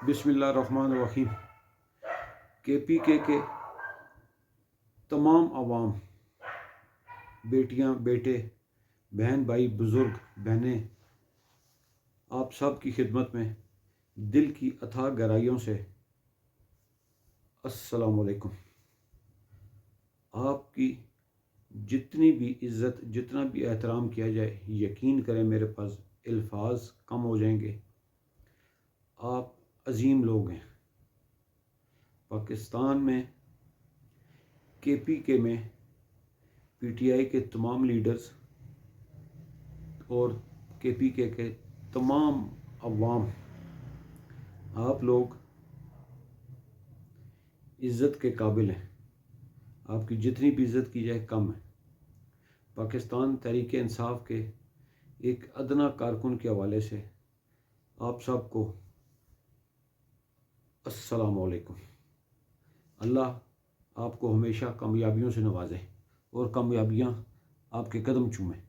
بسم اللہ الرحمن الرحیم۔ کے پی کے تمام عوام، بیٹیاں، بیٹے، بہن، بھائی، بزرگ، بہنیں، آپ سب کی خدمت میں دل کی اتھاہ گہرائیوں سے السلام علیکم۔ آپ کی جتنی بھی عزت، جتنا بھی احترام کیا جائے، یقین کریں میرے پاس الفاظ کم ہو جائیں گے۔ آپ عظیم لوگ ہیں۔ پاکستان میں کے پی کے میں پی ٹی آئی کے تمام لیڈرز اور کے پی کے تمام عوام، آپ لوگ عزت کے قابل ہیں۔ آپ کی جتنی بھی عزت کی جائے کم ہے۔ پاکستان تحریک انصاف کے ایک ادنیٰ کارکن کے حوالے سے آپ سب کو السلام علیکم۔ اللہ آپ کو ہمیشہ کامیابیوں سے نوازے اور کامیابیاں آپ کے قدم چومیں۔